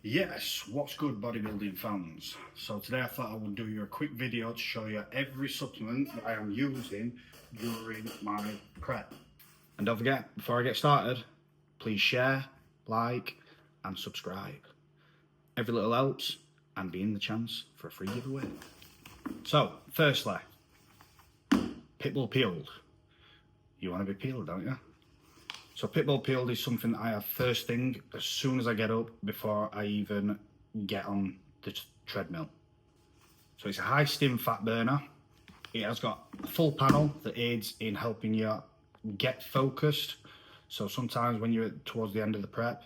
Yes, what's good bodybuilding fans? So today I thought I would do you a quick video to show you every supplement that I am using during my prep. And don't forget, before I get started, please share, like and subscribe. Every little helps and be in the chance for a free giveaway. So, firstly, Pitbull Peeled. You want to be peeled, don't you? So Pitbull Peeled is something that I have first thing as soon as I get up before I even get on the treadmill. So it's a high stim fat burner. It has got a full panel that aids in helping you get focused. So sometimes when you're towards the end of the prep,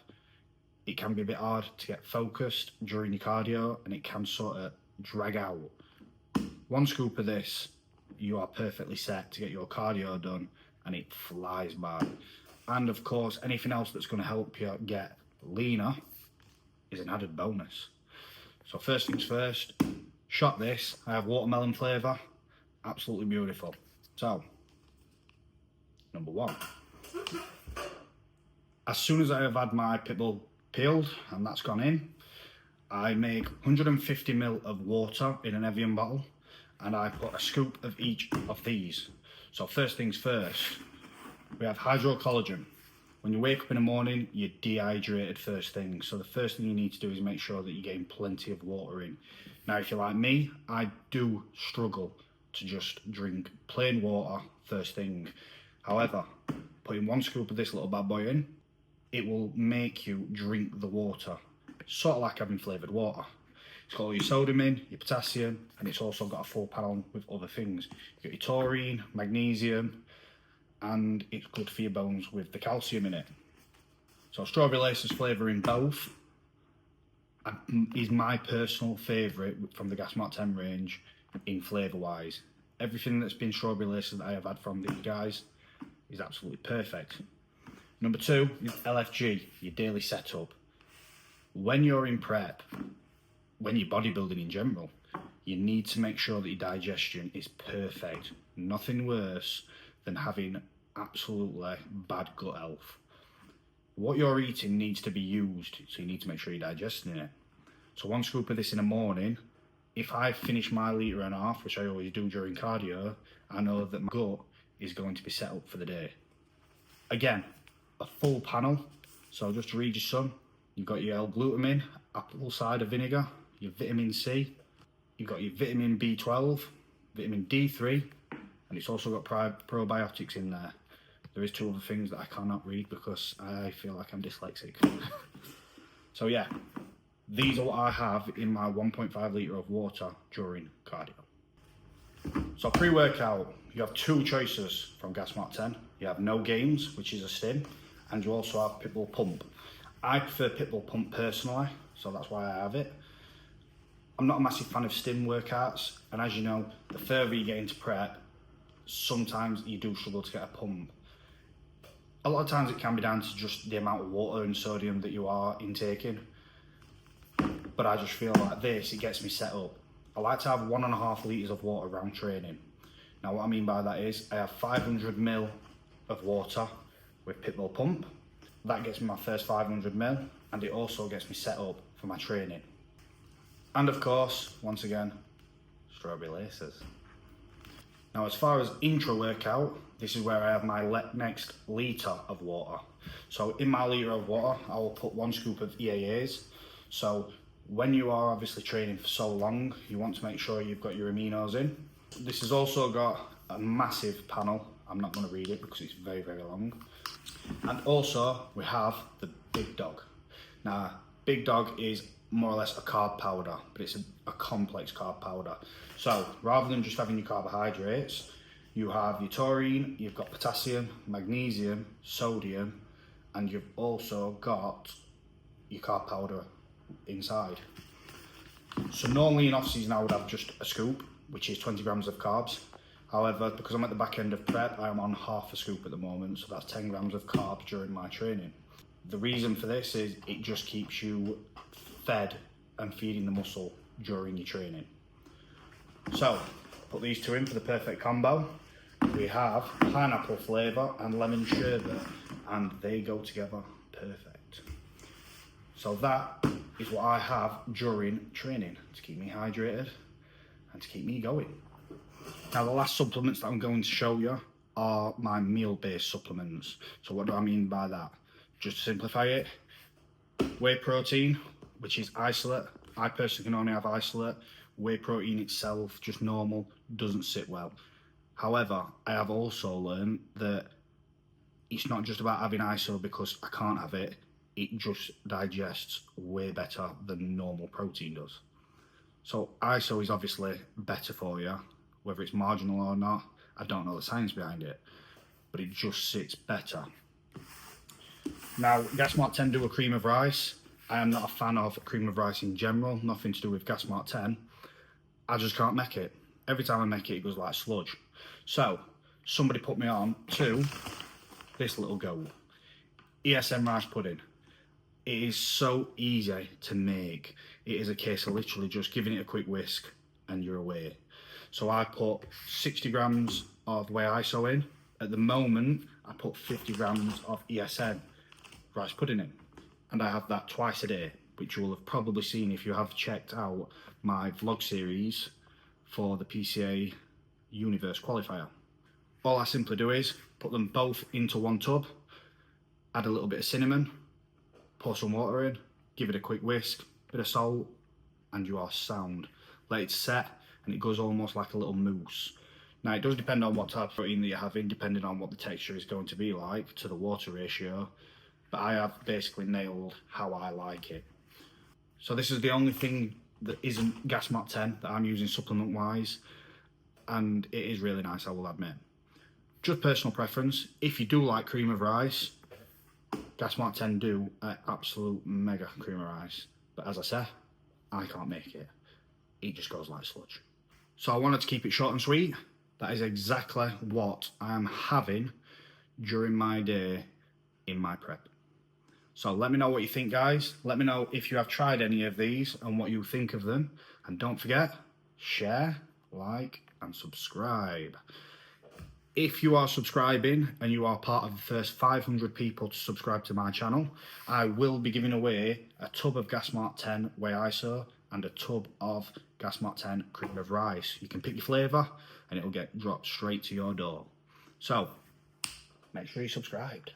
it can be a bit hard to get focused during your cardio and it can sort of drag out. One scoop of this, you are perfectly set to get your cardio done and it flies by. And of course, anything else that's going to help you get leaner is an added bonus. So first things first, shot this. I have watermelon flavour, absolutely beautiful. So, number one. As soon as I have had my Pitbull peeled and that's gone in, I make 150 ml of water in an Evian bottle and I put a scoop of each of these. So first things first, we have hydrocollagen. When you wake up in the morning, you're dehydrated first thing. So the first thing you need to do is make sure that you're getting plenty of water in. Now, if you're like me, I do struggle to just drink plain water first thing. However, putting one scoop of this little bad boy in, it will make you drink the water. Sort of like having flavoured water. It's got all your sodium in, your potassium, and it's also got a full panel with other things. You've got your taurine, magnesium, and it's good for your bones with the calcium in it. So strawberry laces flavour in both is my personal favourite from the Gas Mark 10 range in flavour wise. Everything that's been strawberry laces that I have had from these guys is absolutely perfect. Number two is LFG, your daily setup. When you're in prep, when you're bodybuilding in general, you need to make sure that your digestion is perfect. Nothing worse than having absolutely bad gut health. What you're eating needs to be used, so you need to make sure you're digesting it. So one scoop of this in the morning, if I finish my litre and a half, which I always do during cardio, I know that my gut is going to be set up for the day. Again, a full panel, so just to read you some, you've got your L-glutamine, apple cider vinegar, your vitamin C, you've got your vitamin B12, vitamin D3, and it's also got probiotics in there. There is two other things that I cannot read because I feel like I'm dyslexic. So yeah, these are what I have in my 1.5 litre of water during cardio. So pre-workout, you have two choices from Gas Mark 10. You have No Gains, which is a stim, and you also have Pitbull Pump. I prefer Pitbull Pump personally, so that's why I have it. I'm not a massive fan of stim workouts, and as you know, the further you get into prep, sometimes you do struggle to get a pump. A lot of times it can be down to just the amount of water and sodium that you are intaking. But I just feel like this, it gets me set up. I like to have 1.5 litres of water around training. Now what I mean by that is, I have 500 ml of water with Pitbull Pump. That gets me my first 500 ml, and it also gets me set up for my training. And of course, once again, strawberry laces. Now as far as intro workout, this is where I have my next litre of water. So in my litre of water, I will put one scoop of EAAs. So when you are obviously training for so long, you want to make sure you've got your aminos in. This has also got a massive panel. I'm not going to read it because it's very, very long. And also we have the Big Dog. Now, Big Dog is more or less a carb powder, but it's a complex carb powder. So rather than just having your carbohydrates, you have your taurine, you've got potassium, magnesium, sodium, and you've also got your carb powder inside. So normally in off season I would have just a scoop, which is 20 grams of carbs. However, because I'm at the back end of prep, I'm on half a scoop at the moment, so that's 10 grams of carbs during my training. The reason for this is it just keeps you fed and feeding the muscle during your training. So, put these two in for the perfect combo. We have pineapple flavour and lemon sherbet, and they go together perfect. So that is what I have during training to keep me hydrated and to keep me going. Now the last supplements that I'm going to show you are my meal-based supplements. So what do I mean by that? Just to simplify it, whey protein, which is isolate. I personally can only have isolate. Whey protein itself, just normal, doesn't sit well. However, I have also learned that it's not just about having ISO because I can't have it. It just digests way better than normal protein does. So ISO is obviously better for you, whether it's marginal or not. I don't know the science behind it, but it just sits better. Now, Gasmart 10 do a cream of rice. I am not a fan of cream of rice in general, nothing to do with Gasmart 10. I just can't make it. Every time I make it, it goes like sludge. So, somebody put me on to this little goat, ESN Rice Pudding. It is so easy to make. It is a case of literally just giving it a quick whisk and you're away. So I put 60 grams of whey ISO in. At the moment, I put 50 grams of ESN Rice Pudding in. And I have that twice a day, which you will have probably seen if you have checked out my vlog series for the PCA Universe Qualifier. All I simply do is put them both into one tub, add a little bit of cinnamon, pour some water in, give it a quick whisk, bit of salt, and you are sound. Let it set, and it goes almost like a little mousse. Now, it does depend on what type of protein that you're having, depending on what the texture is going to be like to the water ratio, but I have basically nailed how I like it. So this is the only thing that isn't Gasmart 10 that I'm using supplement-wise, and it is really nice, I will admit. Just personal preference, if you do like cream of rice, Gasmart 10 do an absolute mega cream of rice. But as I said, I can't make it. It just goes like sludge. So I wanted to keep it short and sweet. That is exactly what I am having during my day in my prep. So let me know what you think, guys. Let me know if you have tried any of these and what you think of them. And don't forget, share, like, and subscribe. If you are subscribing and you are part of the first 500 people to subscribe to my channel, I will be giving away a tub of Gasmart 10 whey ISO and a tub of Gasmart 10 cream of rice. You can pick your flavour and it will get dropped straight to your door. So, make sure you're subscribed.